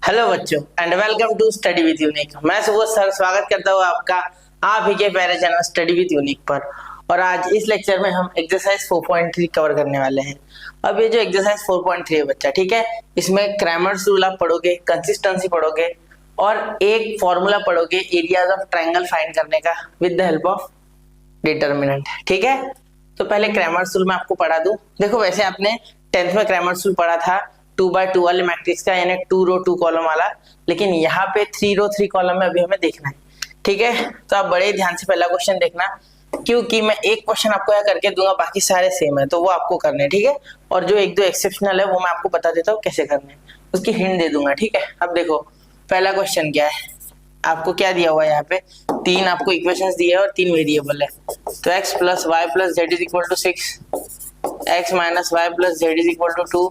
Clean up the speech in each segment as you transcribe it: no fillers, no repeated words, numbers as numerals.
Hello बच्चों and welcome to study with Unique. मैं Subodh sir स्वागत करता हूँ आपका आप ही के प्यारे चैनल स्टडी विद यूनिक पर। और आज इस लेक्चर में हम एक्सरसाइज 4.3 कवर करने वाले हैं। अब ये जो एक्सरसाइज 4.3 है बच्चा, ठीक है, इसमें क्रैमर्स रूल आप पढ़ोगे, कंसिस्टेंसी पढ़ोगे और एक फॉर्मूला पढ़ोगे एरियाज ऑफ ट्राइंगल फाइंड करने का with the help of determinant. ठीक है, तो पहले क्रैमर्स रूल मैं आपको पढ़ा दूं। देखो वैसे आपने 10th में क्रैमर्स रूल पढ़ा था 2x2 वाले मैट्रिक्स का, यानी 2 रो 2 कॉलम वाला, लेकिन यहाँ पे 3 रो 3 कॉलम में अभी हमें देखना है। ठीक है, तो आप बड़े ध्यान से पहला क्वेश्चन देखना, क्योंकि मैं एक क्वेश्चन आपको यहाँ करके दूंगा, बाकी सारे सेम है तो वो आपको करने हैं। ठीक है, और जो एक दो एक्सेप्शनल है वो मैं आपको बता देता हूँ कैसे करने हैं, उसकी हिंट दे दूंगा। ठीक है, अब देखो पहला क्वेश्चन क्या है, आपको क्या दिया हुआ है यहाँ पे, तीन आपको इक्वेशंस दिए हैं और तीन वेरिएबल है। तो x plus y plus z is equal to 6, x minus y plus z is equal to 2,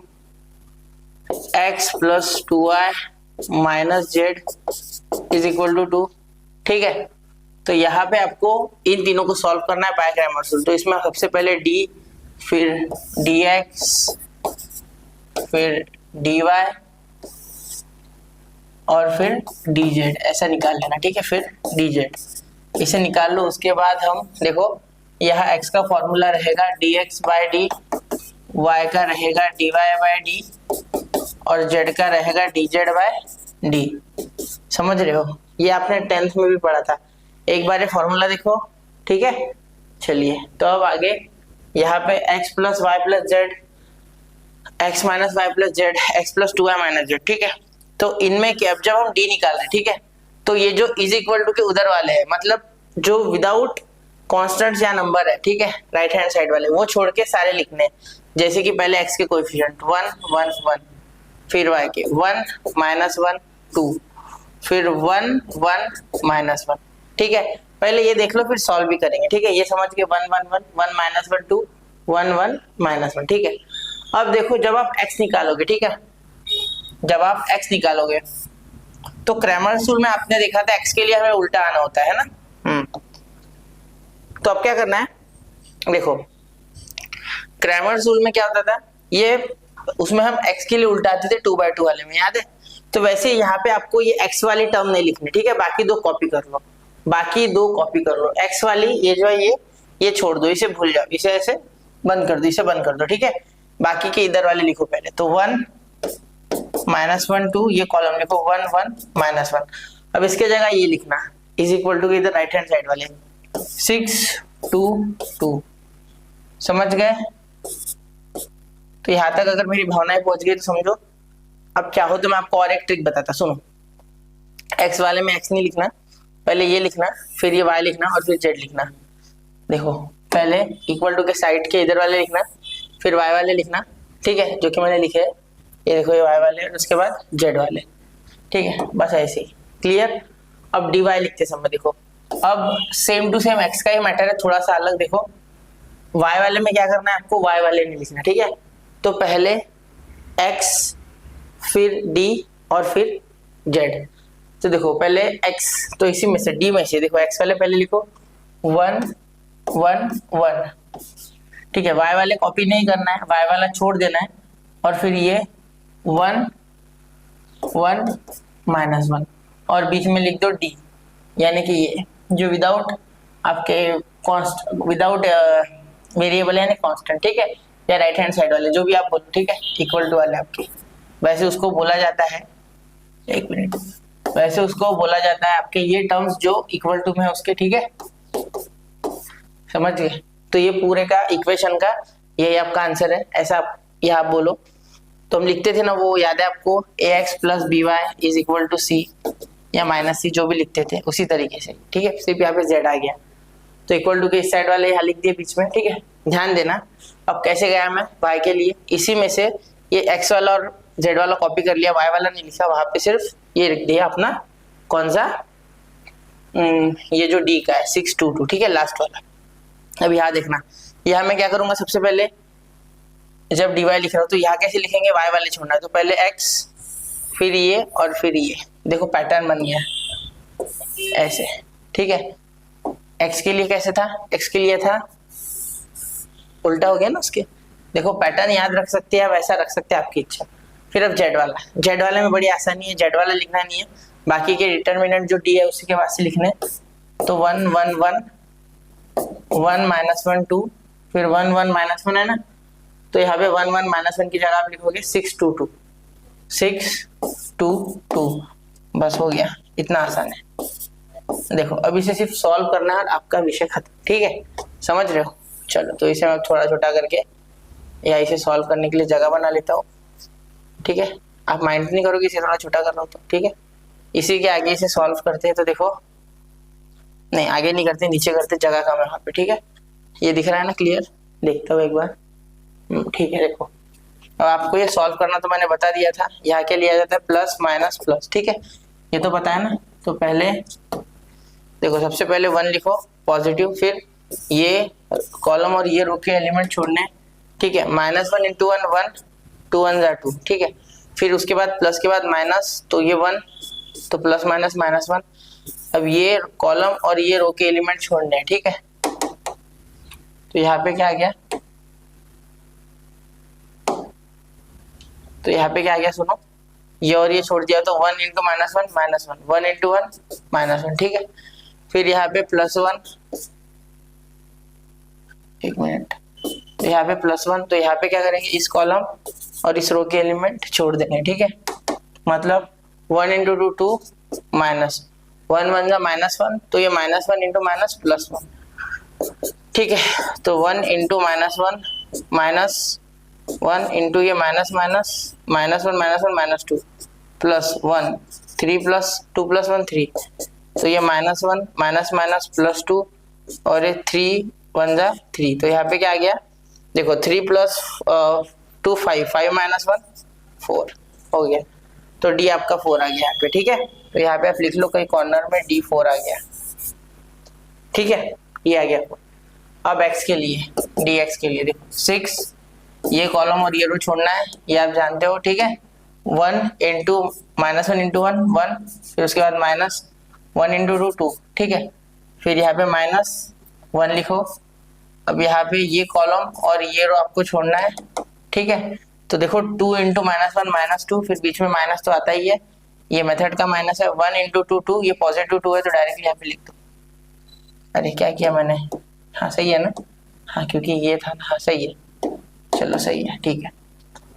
x plus 2y minus z is equal to 2। ठीक है, तो यहाँ पे आपको इन तीनों को सॉल्व करना है बाय क्रैमर्स रूल। तो इसमें सबसे पहले d, फिर dx, फिर dy और फिर dz ऐसा निकाल लेना। ठीक है, फिर dz इसे निकाल लो। उसके बाद हम देखो यहाँ x का फॉर्मूला रहेगा dx बाय डी, y का रहेगा dy बाय डी और z का रहेगा dz बाय डी। समझ रहे हो, ये आपने 10th में भी पढ़ा था। एक बार ये फॉर्मूला देखो। ठीक है, चलिए तो अब आगे यहाँ पे x plus y plus z, x minus y plus z, x plus 2y minus z. ठीक है, तो इनमें क्या, जब हम d निकाल रहे हैं, ठीक है, तो ये जो इज इक्वल टू के उधर वाले हैं, मतलब जो विदाउट कॉन्स्टेंट्स या नंबर है, ठीक है, राइट हैंड साइड वाले, वो छोड़ के सारे लिखने हैं। जैसे कि पहले x के कोएफिशिएंट 1 1 1, फिर y के 1 माइनस 1 2, फिर 1 1 माइनस 1। ठीक है, पहले ये देख लो फिर सॉल्व भी करेंगे। ठीक है, ये समझ के 1 1 1 1 माइनस 1 2 1 1 माइनस 1। ठीक है, अब देखो जब आप x निकालोगे, ठीक है, जब आप x निकालोगे तो क्रैमर्स रूल में आपने देखा था x के लिए हमें उल्टा आना होता है ना। तो अब क्या करना है, देखो क्रैमर्स रूल में क्या होता था, ये उसमें हम x के लिए उल्टा आते थे 2/2 वाले में, याद है। तो वैसे यहाँ पे आपको ये x वाली टर्म नहीं लिखनी। ठीक है, बाकी दो कॉपी कर लो, बाकी दो कॉपी कर लो। x वाली ये जो है ये छोड़ दो, इसे भूल जाओ, इसे ऐसे बंद कर दो, इसे बंद कर दो। ठीक है, बाकी के इधर वाले लिखो पहले। तो 1 माइनस 1 2, ये कॉलम लिखो 1 1 माइनस 1। अब इसके जगह ये लिखना इज इक्वल टू के इधर राइट हैंड साइड वाले 6 2 2। समझ गए? तो यहाँ तक अगर मेरी भावनाएं पहुंच गई तो समझो। अब चाहो तो मैं आपको और एक ट्रिक बताता, सुनो। x वाले में x नहीं लिखना, पहले ये लिखना, फिर ये y लिखना और फिर z लिखना। देखो पहले इक्वल टू के साइड के इधर वाले लिखना, फिर y वाले लिखना। ठीक है, जो कि मैंने लिखे है, ये देखो ये y वाले और उसके बाद z वाले। ठीक है, बस ऐसे ही, क्लियर। अब dy लिखते समय देखो, अब सेम टू सेम x का ही मैटर है, थोड़ा सा अलग। देखो y वाले में क्या करना है आपको, y वाले नहीं लिखना। ठीक है, तो पहले x, फिर d और फिर z। तो देखो पहले x, तो इसी में से d में से देखो x वाले पहले लिखो 1 1 1। ठीक है, y वाले कॉपी नहीं करना है, y वाला छोड़ देना है और फिर ये 1 1 माइनस 1 और बीच में लिख दो d, यानी कि ये जो विदाउट आपके विदाउट वेरिएबल है ना कांस्टेंट। ठीक है, या राइट हैंड साइड वाले जो भी आप बोलो, ठीक है, इक्वल टू वाले आपके, वैसे उसको बोला जाता है, एक मिनट, वैसे उसको बोला जाता है आपके ये टर्म्स जो इक्वल टू में है उसके। ठीक है, समझ गए? तो ये पूरे का इक्वेशन का यही आपका आंसर है, ऐसा आप यहाँ बोलो। तो हम लिखते थे ना, वो याद है आपको, ax plus B Y is equal to C या माइनस सी, जो भी लिखते थे उसी तरीके से। ठीक है, सिर्फ यहाँ पे z आ गया, तो इक्वल टू के इस साइड वाले यहाँ लिख दिए बीच में। ठीक है, ध्यान देना। अब कैसे गया मैं y के लिए, इसी में से ये x वाला और z वाला कॉपी कर लिया, y वाला नहीं लिखा, वहां पे सिर्फ ये लिख दिया अपना कौन सा, ये जो d का है 6 2 2। ठीक है, लास्ट वाला। अब यहाँ देखना, यहाँ मैं क्या करूंगा, सबसे पहले जब dy लिख रहा हूँ तो यहाँ कैसे लिखेंगे, y वाले छोड़ना है, तो पहले x, फिर ये और फिर ये। देखो पैटर्न बन गया ऐसे। ठीक है, x के लिए कैसे था, x के लिए था उल्टा हो गया ना उसके। देखो पैटर्न याद रख सकते हैं, वैसा रख सकते हैं, आपकी इच्छा। फिर अब जेड वाले में बड़ी आसानी है, जेड वाला लिखना नहीं है, बाकी के डिटर्मिनेंट जो डी है उसी के बाद से लिखने। तो 1 1 1 1 -1 2, फिर 1 1 -1 है ना, तो यहाँ पे 1 1 -1 की जगह आप लिखोगे 6 2 2 6 2 2, बस हो गया, इतना आसान है। देखो अब इसे सिर्फ सॉल्व करना है और आपका विषय खत्म, ठीक है, समझ रहे हो। चलो तो इसे मैं थोड़ा छोटा करके या इसे सॉल्व करने के लिए जगह बना लेता हूँ, ठीक है। आप माइंड नहीं करोगे इसे थोड़ा छोटा कर रहा हूँ तो, ठीक है। इसी के आगे इसे सॉल्व करते हैं, तो देखो नहीं आगे नहीं करते, नीचे करते, जगह कम है वहाँ पे, ठीक है। ये दिख रहा है ना क्लियर, देखता हूँ एक बार, ठीक है। देखो अब आपको ये सॉल्व करना तो मैंने बता दिया था, यहाँ के लिया जाता है प्लस माइनस प्लस, ठीक है, ये तो पता है ना। तो पहले देखो सबसे पहले 1 लिखो पॉजिटिव, फिर ये कॉलम और ये रो के एलिमेंट छोड़ने, ठीक है। -1 × 1 1, 2 1 2, ठीक है। फिर उसके बाद प्लस के बाद माइनस, तो ये 1, तो प्लस माइनस -1। अब ये कॉलम और ये रो के एलिमेंट छोड़ने हैं, ठीक है। तो यहाँ पे क्या आ गया, तो यहाँ पे क्या आ गया सुनो, ये और ये छोड़ दिया तो 1 × -1 -1, 1 × 1 -1, ठीक है। फिर यहाँ पे +1, एक मिनट, तो यहाँ पे +1, तो यहाँ पे क्या करेंगे, इस कॉलम और इस रो के एलिमेंट छोड़ देंगे, ठीक है। मतलब 1 × 2 2 -1 1 -1, तो ये -1 × -+1, ठीक है। तो 1 × -1 -1 इंटू ये -1 -1 -2 +1 3 + 2 + 1 3, तो ये -1 +2 और ये 3 1 3, तो यहाँ पे क्या आ गया, देखो 3 + 2 5 5 -1 4 हो गया। तो डी आपका 4 आ गया यहाँ पे, ठीक है। तो यहाँ पे आप लिख लो कहीं कॉर्नर में डी 4 आ गया, ठीक है, ये आ गया 4। अब x के लिए, dx के लिए देखो 6, ये कॉलम और ये रो छोड़ना है, ये आप जानते हो, ठीक है। 1 × -1 × 1 1, फिर उसके बाद -1 × 2 2, ठीक है। फिर यहाँ पे -1 लिखो। अब यहाँ पे ये कॉलम और ये रो आपको छोड़ना है, ठीक है। तो देखो 2 × -1 -2, फिर बीच में माइनस तो आता ही है, ये मेथड का माइनस है। 1 × 2 2, ये पॉजिटिव 2 है, तो डायरेक्टली यहाँ पे लिख दो। अरे क्या किया मैंने, हाँ सही है ना, हाँ क्योंकि ये था, हाँ सही है, चलो सही है, ठीक है।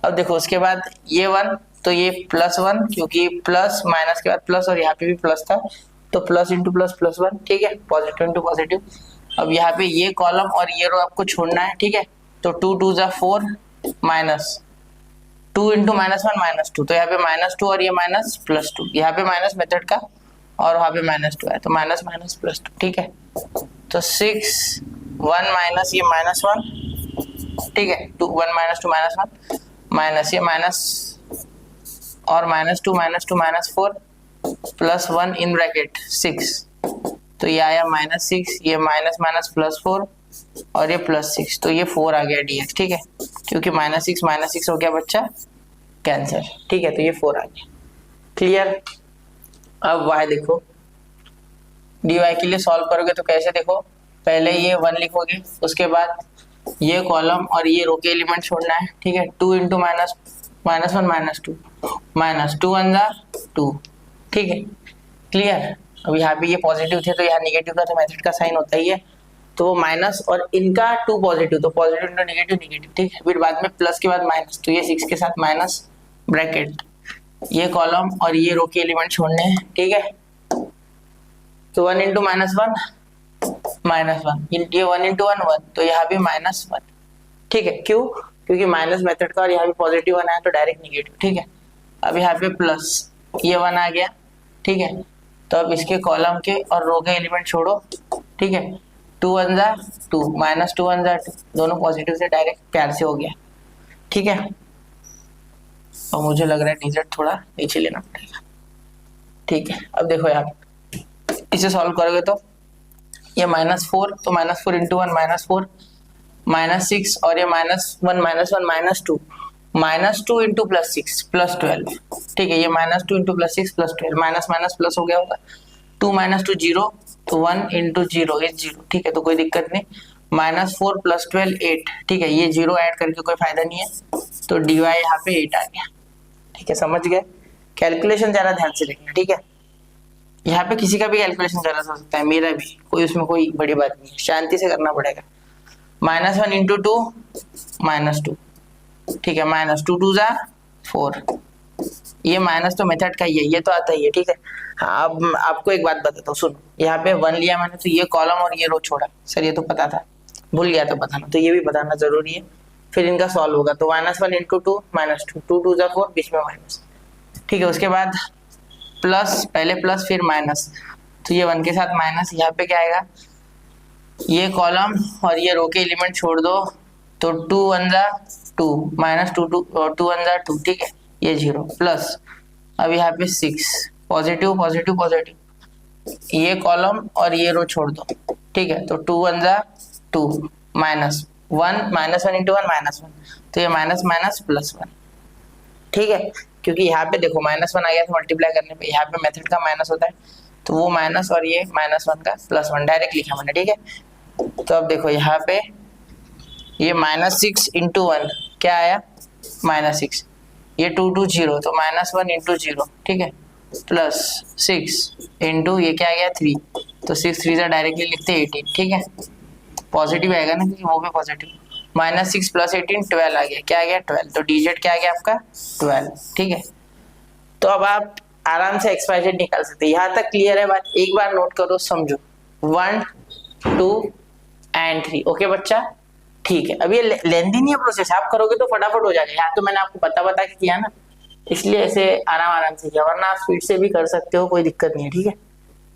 अब देखो उसके बाद ये 1, तो ये +1, क्योंकि प्लस माइनस के बाद प्लस और यहाँ पे भी प्लस था, तो प्लस इंटू प्लस +1, ठीक है, पॉजिटिव इंटू पॉजिटिव। अब यहाँ पे ये कॉलम और ये रो आपको छोड़ना है, ठीक है। तो 2 2 4 -2 × -1 -2, तो यहाँ पे -2 और ये -+2, यहाँ पे माइनस मेथड का और वहाँ पे -2 है, तो -+2, ठीक है। तो 6 1 माइनस ये -1, ठीक है, 2 1 -2 -1 माइनस ये माइनस और -2 -2 -4 +1 इन ब्रैकेट 6, तो ये आया -6, ये +4 और ये +6, तो ये 4 आ गया dx, ठीक है, क्योंकि -6 हो गया बच्चा कैंसर, ठीक है। तो ये 4 आ गया, क्लियर। अब y देखो, dy के लिए सॉल्व करोगे तो कैसे, देखो पहले ये 1 लिखोगे, उसके बाद ये कॉलम और ये रो के एलिमेंट छोड़ना है, ठीक है। 2 × -1 -2 -2 1 2, ठीक है, क्लियर। अब यहाँ पे ये पॉजिटिव थे तो यहाँ निगेटिव का तो मेथड का साइन होता ही है, तो वो माइनस और इनका 2 पॉजिटिव, तो पॉजिटिव इंटू नेगेटिव नेगेटिव, ठीक है। फिर बाद में प्लस के बाद माइनस, तो ये 6 के साथ माइनस ब्रैकेट, ये कॉलम और ये रो के एलिमेंट छोड़ने हैं, ठीक है। तो 1 × -1 -1, ये 1 × 1 1, तो यहाँ भी -1, ठीक है। क्यों, क्योंकि माइनस मेथड का और यहाँ भी पॉजिटिव 1 आया तो डायरेक्ट निगेटिव, ठीक है। अब यहाँ पे प्लस ये 1 आ गया, ठीक है। तो अब इसके कॉलम के और रो के एलिमेंट छोड़ो, ठीक है। 2 1 2 -2 1 2, दोनों पॉजिटिव से डायरेक्ट प्यार से हो गया, ठीक है। और मुझे लग रहा है डिजिट थोड़ा नीचे लेना पड़ेगा, ठीक है। अब देखो यार, इसे सॉल्व करोगे तो ये -4, तो -4 × 1 -4 -6 और ये -1 -2 -2 इंटू +6 +12, ठीक है। ये -2 इंटू +6 +12, माइनस माइनस प्लस हो गया होगा। 2 -2 0, तो 1 इंटू 0 इज 0, ठीक है, तो कोई दिक्कत नहीं। -4 + 12 8, ठीक है, ये 0 ऐड करके कोई फायदा नहीं है, तो dy यहाँ पे 8 आ गया, ठीक है, समझ गए। कैलकुलेशन जरा ध्यान से देखना, ठीक है। यहाँ पे किसी का भी कैलकुलेशन गलत हो सकता है, मेरा भी, कोई उसमें कोई बड़ी बात नहीं है, शांति से करना पड़ेगा। -1 × 2 -2, ठीक है, -2 × 2 = 4। ये माइनस तो मेथड का ही है, ये तो आता ही है, ठीक है। हाँ, अब आपको एक बात बताता हूँ, सुनो। यहाँ पे 1 लिया मैंने, तो ये कॉलम और ये रो छोड़ा, सर ये तो पता था, भूल गया तो बताना, तो ये भी बताना जरूरी है। फिर इनका सॉल्व होगा, तो -1 × 2 -2, 2 × 2 = 4, बीच में माइनस, ठीक है। उसके बाद प्लस, पहले प्लस फिर माइनस, तो ये 1 के साथ माइनस, यहाँ पे क्या आएगा, ये कॉलम और ये रो के एलिमेंट छोड़ दो, तो 2 × 1 = 2, -2 2 × 2, ठीक है, ये 0 प्लस, अब यहाँ पे 6, पॉजिटिव पॉजिटिव पॉजिटिव, ये कॉलम और ये रो छोड़ दो, ठीक है, तो 2 × 1 = 2, -1 -1 × 1 -1, तो ये माइनस माइनस प्लस 1, ठीक है। क्योंकि यहाँ पे देखो -1 आ गया था मल्टीप्लाई करने पे, यहाँ पे मेथड का माइनस होता है, तो वो माइनस और ये -1 का +1 डायरेक्ट लिखा मैंने, ठीक है। तो अब देखो यहाँ पे ये -6 × 1 क्या आया, -6, ये 2 2 0, तो -1 × 0, ठीक है, +6 × ये क्या आ गया 3, तो 6 3 से डायरेक्टली लिखते 18, ठीक है। पॉजिटिव आएगा ना, क्योंकि वो भी पॉजिटिव, -6 + 18 12 आ गया, क्या आ गया 12, तो डीजेड क्या आ गया आपका 12, ठीक है। तो अब आप आराम से एक्स वाई जेड निकाल सकते हैं। यहाँ तक क्लियर है बात, एक बार नोट करो, समझो, 1 2 और 3, ओके बच्चा, ठीक है। अब ये लेंदी नहीं है प्रोसेस, आप करोगे तो फटाफट हो जाएगा। यहाँ तो मैंने आपको बता के किया ना, इसलिए ऐसे आराम से किया, वरना आप स्पीड से भी कर सकते हो, कोई दिक्कत नहीं है, ठीक है।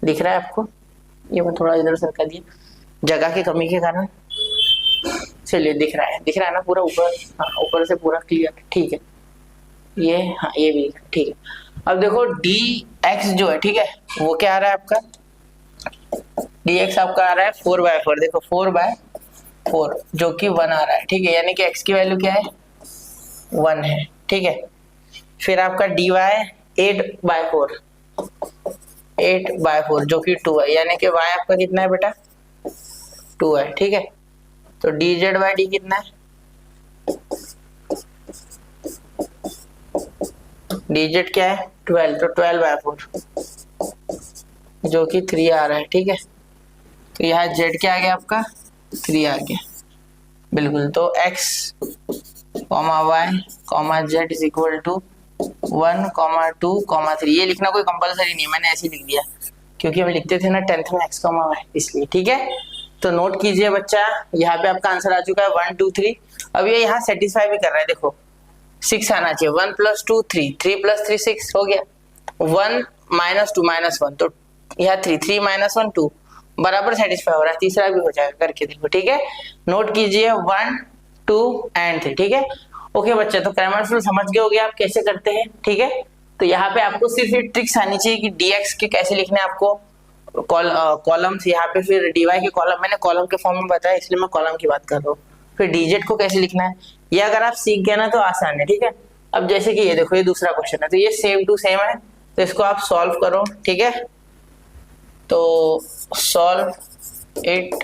दिख रहा है आपको, ये मैं थोड़ा इधर सरका दिया जगह की कमी के कारण, चलिए दिख रहा है ना पूरा ऊपर, हाँ ऊपर से पूरा क्लियर, ठीक है। ये हाँ ये भी ठीक है। अब देखो dx जो है, ठीक है, वो क्या आ रहा है आपका, dx आपका आ रहा है 4/4, देखो 4/4 जो कि 1 आ रहा है, ठीक है, यानी कि x की वैल्यू क्या है 1 है, ठीक है। फिर आपका dy 8/4 जो कि 2 है, यानी कि y आपका कितना है बेटा 2 है, ठीक है। तो dz/d कितना है, dz क्या है 12, तो 12/4 जो कि 3 आ रहा है, ठीक है। तो यहाँ z क्या आ गया आपका 3 आ गया, बिल्कुल। तो x, y, z = 1, 2, 3, ये लिखना कोई कंपलसरी नहीं है, मैंने ऐसे ही लिख दिया क्योंकि हम लिखते थे ना 10th में x, y, इसलिए, ठीक है। तो नोट कीजिए बच्चा, यहाँ पे आपका आंसर आ चुका है 1 2 3। अब ये यहाँ सेटिस्फाई भी कर रहा है, देखो 6 आना चाहिए, 1 + 2 3, 3 + 3 6 हो गया, 1 - 2 -1, तो यहाँ 3 3 - 1 2 बराबर सेटिस्फाई हो रहा है, तीसरा भी हो जाएगा, करके देखो, ठीक है। नोट कीजिए 1 2 और 3, ठीक है। ओके बच्चा, तो क्रैमर्स रूल समझ गए होगे आप कैसे करते हैं, ठीक है। तो यहाँ पे आपको सिर्फ ये ट्रिक्स आनी चाहिए कि dx के कैसे लिखने हैं आपको, कॉलम्स यहाँ पे, फिर dy के कॉलम, मैंने कॉलम के फॉर्म में बताया इसलिए मैं कॉलम की बात कर रहा हूँ, फिर dz को कैसे लिखना है, ये अगर आप सीख गए ना तो आसान है, ठीक है। अब जैसे कि ये देखो, ये दूसरा क्वेश्चन है, तो ये सेम टू सेम है, तो इसको आप सॉल्व करो, ठीक है। तो solve it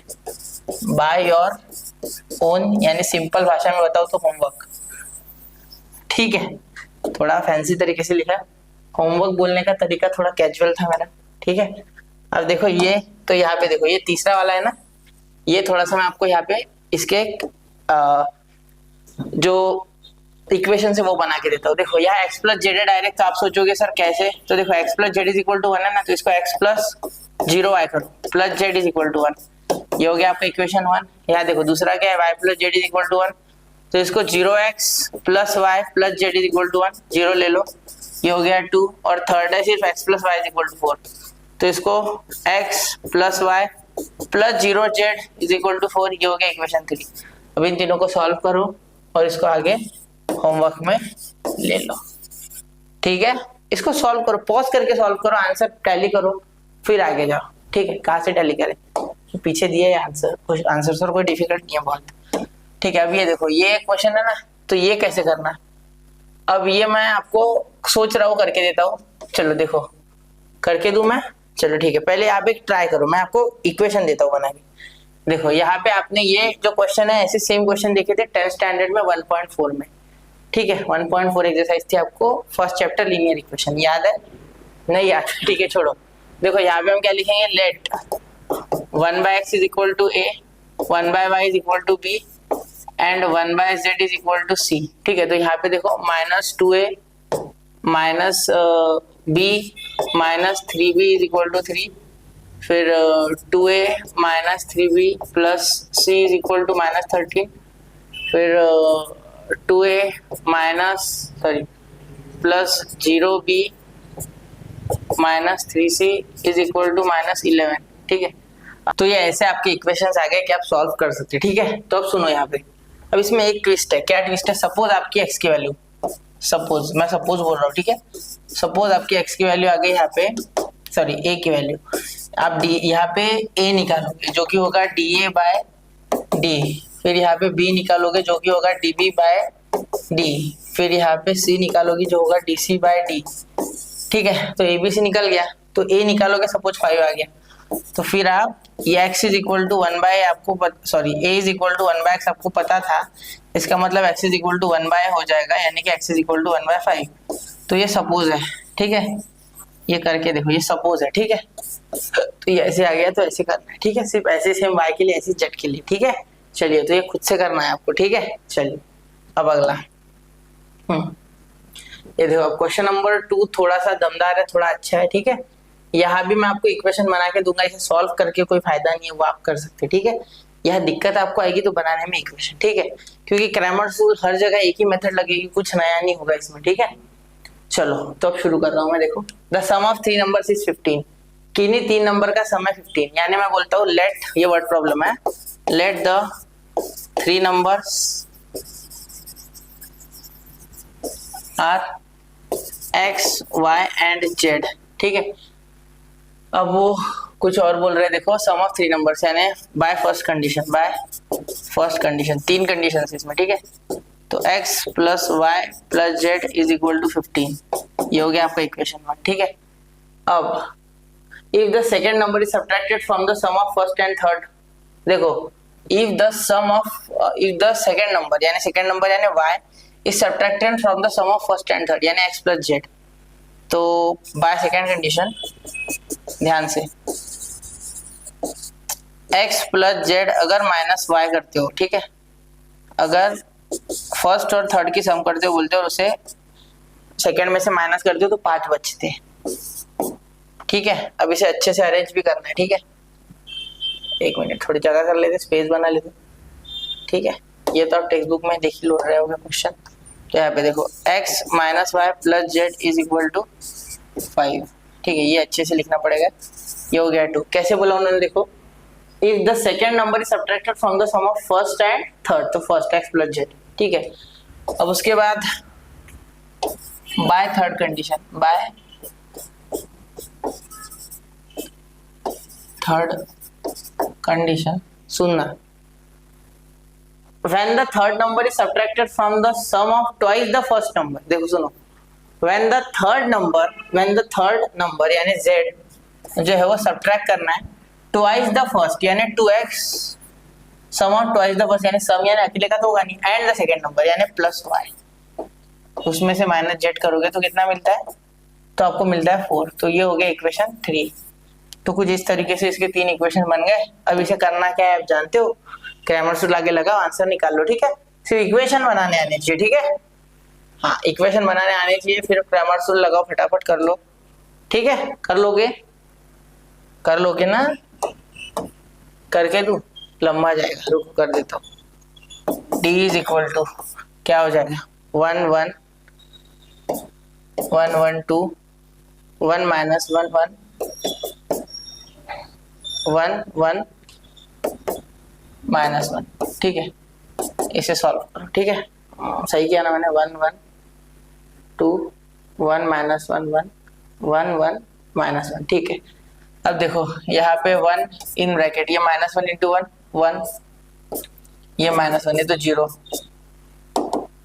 by your own, यानी सिंपल भाषा में बताओ तो होमवर्क, ठीक है। थोड़ा फैंसी तरीके से लिखा, होमवर्क बोलने का तरीका थोड़ा कैजुअल था मेरा, ठीक है। अब देखो ये, तो यहाँ पे देखो ये तीसरा वाला है ना, ये थोड़ा सा मैं आपको यहाँ पे इसके जो इक्वेशन से वो बना के देता हूँ। देखो यहाँ x + z है डायरेक्ट, तो आप सोचोगे सर कैसे, तो देखो x + z = 1 है ना, तो इसको x + 0y करो + z = 1, ये हो गया आपका इक्वेशन 1। यहाँ देखो दूसरा क्या है, y + z = 1, तो इसको 0x + y + z = 1, 0 ले लो, ये हो गया 2, और थर्ड है सिर्फ x + y = 4, तो इसको x + y + 0z = 4, ये हो गया इक्वेशन 3। अब इन तीनों को सॉल्व करो और इसको आगे होमवर्क में ले लो, ठीक है। इसको सॉल्व करो, पॉज करके सॉल्व करो, आंसर टैली करो, फिर आगे जाओ, ठीक है। कहाँ से टैली करें, पीछे दिए आंसर, कुछ आंसर सर कोई डिफिकल्ट नहीं है बहुत, ठीक है। अब ये देखो ये क्वेश्चन है ना, तो ये कैसे करना है, अब ये मैं आपको सोच रहा हूँ करके देता हूँ, चलो देखो करके दूं मैं, चलो ठीक है। पहले आप एक ट्राई करो, मैं आपको इक्वेशन देता हूँ बना के। देखो यहाँ पे आपने ये जो क्वेश्चन है, ऐसे सेम क्वेश्चन देखे थे 10th स्टैंडर्ड में 1.4 में, ठीक है। 1.4 एक्सरसाइज थी आपको फर्स्ट चैप्टर लीनियर इक्वेशन, याद है? नहीं याद, ठीक है छोड़ो। देखो यहाँ पे हम क्या लिखेंगे, let 1/x is equal to a, 1/y is equal to b and 1/z is equal to c। ठीक है, तो यहाँ पे देखो -2a minus b minus 3b is equal to 3, फिर 2a minus 3b plus c is equal to -13, फिर 2a minus plus 0b minus 3c is equal to -11। ठीक है, तो ये ऐसे आपके इक्वेशंस आ गए कि आप सॉल्व कर सकते हैं। ठीक है, तो अब सुनो यहाँ पे, अब इसमें एक ट्विस्ट है। क्या ट्विस्ट है? सपोज आपकी x की वैल्यू, सपोज मैं सपोज बोल रहा हूँ, ठीक है, सपोज आपकी x की वैल्यू आ गई यहाँ पे, सॉरी a की वैल्यू, आप d यहाँ पे a निकालोगे जो कि होगा dA बाय d, फिर यहाँ पे b निकालोगे जो कि होगा dB बाय d, फिर यहाँ पे c निकालोगे जो होगा dC बाय d। ठीक है, तो ABC निकल गया, तो a निकालोगे, सपोज 5 आ गया, तो फिर आप ये x इज इक्वल टू 1/, आपको sorry a is equal to 1/x आपको पता था, इसका मतलब x इज इक्वल टू 1/, हो जाएगा, यानी कि x इज इक्वल टू 1/5। तो ये सपोज है, ठीक है, ये करके देखो, ये सपोज है, ठीक है। तो ये ऐसे आ गया, तो ऐसे करना है, ठीक है, सिर्फ ऐसे सेम y के लिए, ऐसे z के लिए, ठीक है। चलिए, तो ये खुद से करना है आपको, ठीक है। चलिए अब अगला, ये देखो, क्वेश्चन नंबर 2 थोड़ा सा दमदार है, थोड़ा अच्छा है, ठीक है। यहाँ भी मैं आपको इक्वेशन बना के दूंगा, इसे सॉल्व करके कोई फायदा नहीं है, वो आप कर सकते हैं, ठीक है। यह दिक्कत आपको आएगी तो बनाने में इक्वेशन, ठीक है, क्योंकि क्रैमर्स रूल हर जगह एक ही मेथड लगेगी, कुछ नया नहीं होगा इसमें, ठीक है। चलो, तो अब शुरू कर रहा हूँ मैं। देखो, the sum of 3 numbers is 15, किन्हीं 3 नंबर का सम है 15, यानी मैं बोलता हूँ लेट, ये वर्ड प्रॉब्लम है, let the 3 numbers are x, y and z। ठीक है, अब वो कुछ और बोल रहे हैं। देखो, सम ऑफ 3 नंबर्स यानी by first condition, by first condition, 3 condition इसमें, ठीक है। तो x plus y plus z is equal to 15, ये हो गया आपका इक्वेशन 1, ठीक है। अब if the second number is subtracted from the sum of first and third, देखो, इफ द सेकेंड नंबर यानी y is subtracted from the sum of first and third यानी x प्लस जेड, तो by second condition, ध्यान से, x plus z अगर minus y करते हो, ठीक है, अगर फर्स्ट और थर्ड की सम करते हो, बोलते हो, उसे सेकेंड में से माइनस करते हो तो 5 बचते हैं, ठीक है। अब इसे अच्छे से अरेंज भी करना है, ठीक है। एक मिनट, थोड़ी जगह कर लेते, स्पेस बना लेते, ठीक है। ये तो आप टेक्स्ट बुक में देख ही लो रहे होगे क्वेश्चन। तो यहाँ पे देखो, x minus y plus z is equal to 5, ठीक है, ये अच्छे से लिखना पड़ेगा। ये हो गया 2, कैसे बोला उन्होंने, देखो, if the second number is subtracted from the sum of first and third, तो फर्स्ट x प्लस जेड, ठीक है। अब उसके बाद by third condition, by third condition, सुनना, when the third number is subtracted from the sum of twice the first number, देखो सुनो, when the third number यानी z जो है वो सब्ट्रैक्ट करना है twice the first यानी 2x, sum of twice the first यानी सम यानी अकेले का तो होगा नहीं, and the second number यानी प्लस y, उसमें से माइनस z करोगे तो कितना मिलता है, तो आपको मिलता है 4। तो ये हो गया इक्वेशन 3। तो कुछ इस तरीके से इसके 3 इक्वेशन बन गए। अब इसे करना क्या है आप जानते हो, क्रैमर्स रूल आगे लगाओ, आंसर निकाल लो, ठीक है। सिर्फ इक्वेशन बनाने आने चाहिए, ठीक है, हाँ, इक्वेशन बनाने आने चाहिए, फिर क्रैमर्स रूल लगाओ, फटाफट कर लो, ठीक है। कर लोगे ना, करके दू, लंबा जाएगा, रुको कर देता हूँ। d इज इक्वल टू क्या हो जाएगा, 1 1 1 1 2 1 माइनस 1 1 1 1 माइनस 1, ठीक है। इसे सॉल्व करो, ठीक है, सही किया ना मैंने, 1 1 2 1 माइनस 1 1 1 1 माइनस 1, ठीक है। अब देखो यहाँ पे 1 इन ब्रैकेट, ये -1 इंटू 1 1, ये -1, ये तो 0,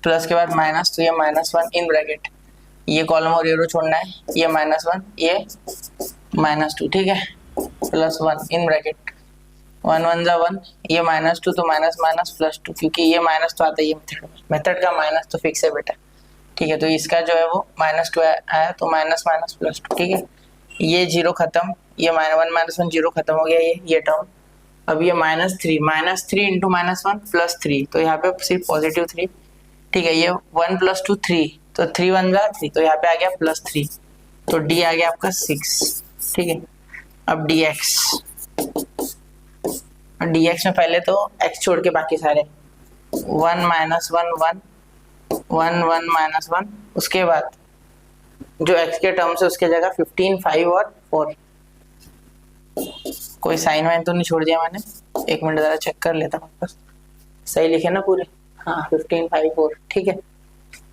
प्लस के बाद माइनस, तो ये -1 इन ब्रैकेट, ये कॉलम और रो छोड़ना है, ये -1 ये -2, ठीक है, प्लस 1 इन ब्रैकेट, 1 1 जा 1, ये -2 तो माइनस माइनस +2, क्योंकि ये माइनस तो आता ही है मेथड में, मेथड का माइनस तो फिक्स है बेटा, ठीक है। तो इसका जो है वो -2 आया, तो माइनस माइनस +2, ठीक है। ये 0 खत्म, ये -1 -1 0 खत्म हो गया, ये टर्म। अब ये -3 इंटू -1 +3, तो यहाँ पे सिर्फ पॉजिटिव 3, ठीक है। ये 1 + 2 3, तो 3 1 जा 3, तो यहाँ पे आ गया +3, तो d आ गया आपका 6, ठीक है। अब dx में पहले तो x छोड़ के बाकी सारे 1 -1 1 1 1 -1, उसके बाद जो x के टर्म से उसके जगह 15 5 और 4, कोई साइन वाइन तो नहीं छोड़ दिया मैंने, एक मिनट जरा चेक कर लेता हूँ वापस, सही लिखे ना पूरे, हाँ 15 5 4, ठीक है।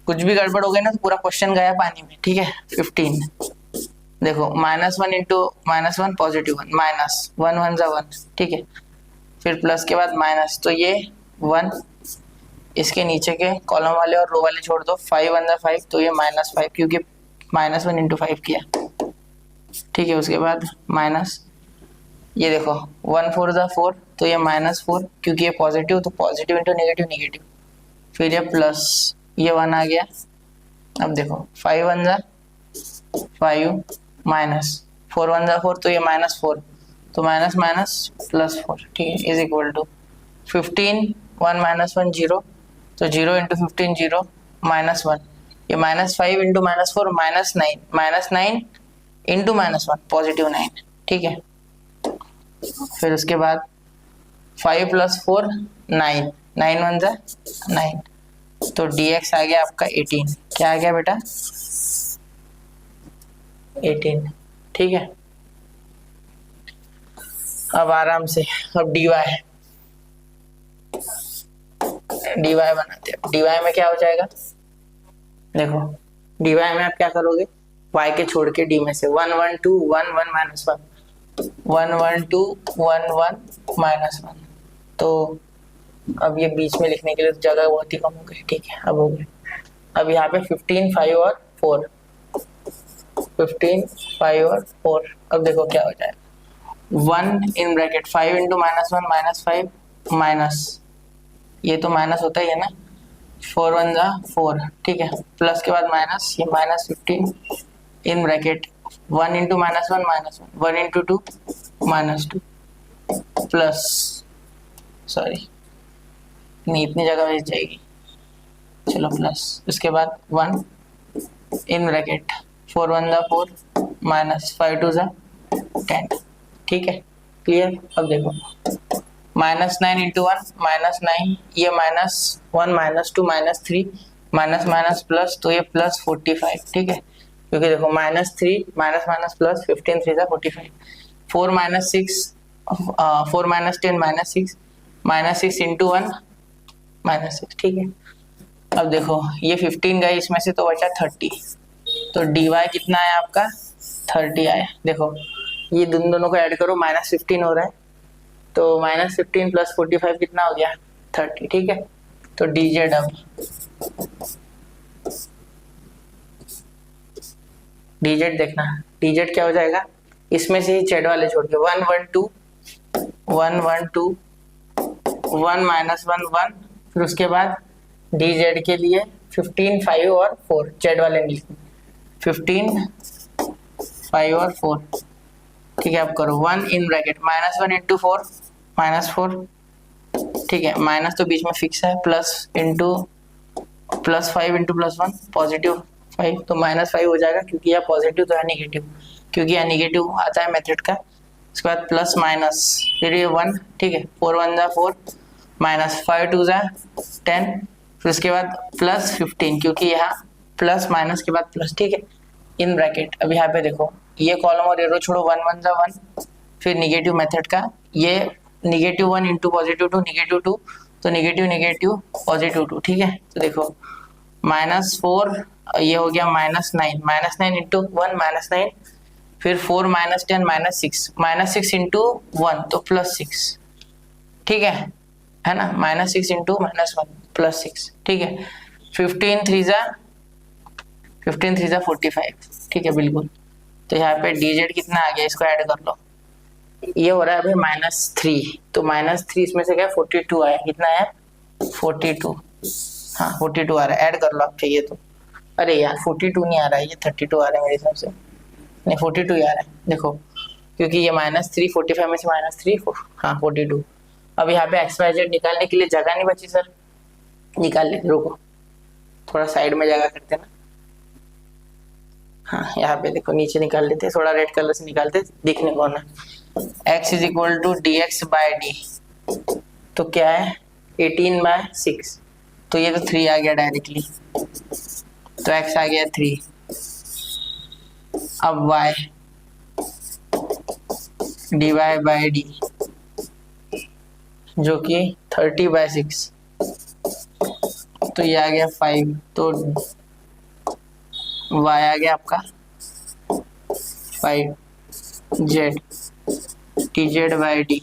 कुछ भी गड़बड़ हो गई ना तो पूरा क्वेश्चन गया पानी में, ठीक है। 15 देखो -1 इंटू -1 पॉजिटिव 1, -1 1 जा 1, ठीक है। फिर प्लस के बाद माइनस, तो ये 1, इसके नीचे के कॉलम वाले और रो वाले छोड़ दो, 5 1 जा 5, तो ये -5, क्योंकि -1 इंटू 5 किया, ठीक है। उसके बाद माइनस, ये देखो 1 4 जा 4, तो ये -4, क्योंकि ये पॉजिटिव, तो पॉजिटिव इंटू नेगेटिव नेगेटिव, फिर ये प्लस, ये 1 आ गया। अब देखो 5 1 जा 5 माइनस 4 1 जा 4, तो ये -4, तो माइनस माइनस +4, ठीक है, इज इक्वल टू 15 1 -1 0, तो 0 इंटू 15 0 -1, ये -5 इंटू -4 -9 इंटू -1 पॉजिटिव 9, ठीक है। फिर उसके बाद 5 + 4 9 9 1 जा 9, तो dx आ गया आपका 18, क्या आ गया बेटा 18, ठीक है। अब आराम से अब dy बनाते हैं। dy में क्या हो जाएगा, देखो dy में आप क्या करोगे, y के छोड़ के d में से 1 1 2 1 1 -1 1 1 2 1 1 -1, तो अब ये बीच में लिखने के लिए जगह बहुत ही कम हो गई, ठीक है। अब हो गए, अब यहाँ पे 15 5 और 4, 15 5 और 4, अब देखो क्या हो जाएगा, 1 इन ब्रैकेट 5 इंटू -1 -5 माइनस, ये तो माइनस होता ही है ना, 4 1 जा 4, ठीक है। प्लस के बाद माइनस, ये -15 in bracket 1 into -1 -1 1 into 2 -2 plus, sorry नहीं इतनी जगह भेज जाएगी, चलो प्लस, उसके बाद 1 इन ब्रैकेट 4 1 जा 4 -5 2 जा 10, ठीक है, क्लियर। अब देखो -9 इंटू 1 -9, ये -1 -2 -3 माइनस माइनस प्लस, तो ये +45, ठीक है, क्योंकि देखो -3 माइनस माइनस प्लस 15 3 45, 4 -6 4 -10 -6 इंटू 1 -6, ठीक है। अब देखो ये 15 गए इसमें से, तो बचा 30, तो dy कितना है आपका 30 आया। देखो ये दोनों को ऐड करो, -15 हो रहा है, तो -15 + 45 कितना हो गया 30, ठीक है। तो dz अब dz देखना, dz क्या हो जाएगा, इसमें से ही z वाले छोड़ के 1 1 2 1 1 2 1 -1 1, फिर उसके बाद dz के लिए 15 5 और 4, z वाले नहीं, 15 5 और 4, ठीक है। अब करो 1 इन ब्रैकेट -1 इंटू 4 -4, ठीक है, माइनस तो बीच में फिक्स है, प्लस इंटू +5 इंटू +1 +5, तो -5 हो जाएगा, क्योंकि यह पॉजिटिव तो है नेगेटिव, क्योंकि यह नेगेटिव आता है मेथड का। उसके बाद प्लस माइनस, फिर ये 1, ठीक है, 4 1 जा 4 -5 2 जा 10, फिर उसके बाद +15, क्योंकि यहाँ प्लस माइनस के बाद प्लस, ठीक है, इन ब्रैकेट। अब यहाँ पे देखो ये कॉलम और ये रो छोड़ो, 1 1 जा 1, फिर निगेटिव मेथड का, ये -1 इंटू +2 -2, तो नेगेटिव +2, ठीक है। तो देखो -4, ये हो गया -9 इंटू 1 -9, फिर 4 -10 -6 इंटू 1, तो +6, ठीक है ना, -6 इंटू -1 +6, ठीक है। 15 3 जा 45, ठीक है बिल्कुल। तो यहाँ पे dz कितना आ गया, इसको ऐड कर लो, ये हो रहा है अभी -3, तो -3 इसमें से क्या 42 आया, कितना है 42, हाँ 42 आ रहा है, ऐड कर लो आप चाहिए तो। अरे यार 42 नहीं आ रहा है, ये 32 आ रहा है मेरे हिसाब से, नहीं 42 ही आ रहा है देखो, क्योंकि ये -3 45 में से -3 हाँ 42। अब यहाँ पे एक्स वाई जेड निकालने के लिए जगह नहीं बची सर, निकाल लेते, रुको थोड़ा साइड में जगह करते ना, हाँ यहाँ पे देखो नीचे निकाल लेते, थोड़ा रेड कलर से निकालते दिखने को ना। x is equal to d x by d, तो क्या है 18/6, तो ये तो 3 आ गया डायरेक्टली, तो x आ गया 3। अब y dy बाई डी जो कि 30/6, तो ये आ गया 5, तो y आ गया आपका 5, z dz बाई डी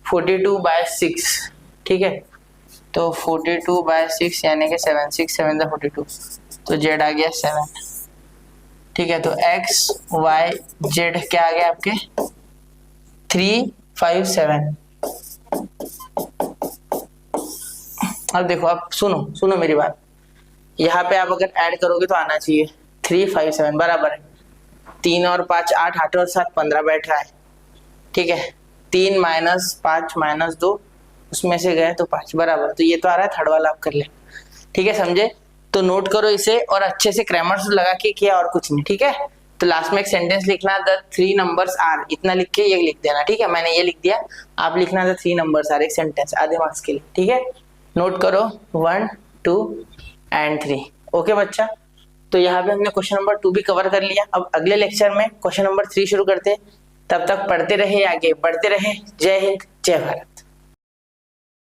42/6, ठीक है, तो 42/6 यानी कि 7, 6 7 42, तो z आ गया 7, ठीक है। तो x y z क्या आ गया आपके 3 5 7। अब देखो, अब सुनो मेरी बात, यहाँ पे आप अगर ऐड करोगे तो आना चाहिए 3 5 7 बराबर है, 3 और 5 8, 8 और 7 15 बैठ रहा है, ठीक है। 3 - 5 - 2 उसमें से गए तो 5 बराबर, तो ये तो आ रहा है, थर्ड वाला आप कर ले, ठीक है, समझे। तो नोट करो इसे और अच्छे से ग्रामर लगा के किया, और कुछ नहीं, ठीक है। तो लास्ट में एक सेंटेंस लिखना, द 3 नंबर्स आर, इतना लिख के ये लिख देना, ठीक है। मैंने ये लिख दिया, आप लिखना द 3 नंबर्स आर, एक सेंटेंस आधे मार्क्स के लिए, ठीक है। नोट करो 1 2 एंड 3, ओके बच्चा। तो यहाँ पे हमने क्वेश्चन नंबर 2 भी कवर कर लिया। अब अगले लेक्चर में क्वेश्चन नंबर 3 शुरू करते हैं, तब तक पढ़ते रहे, आगे बढ़ते रहे। जय हिंद, जय भारत।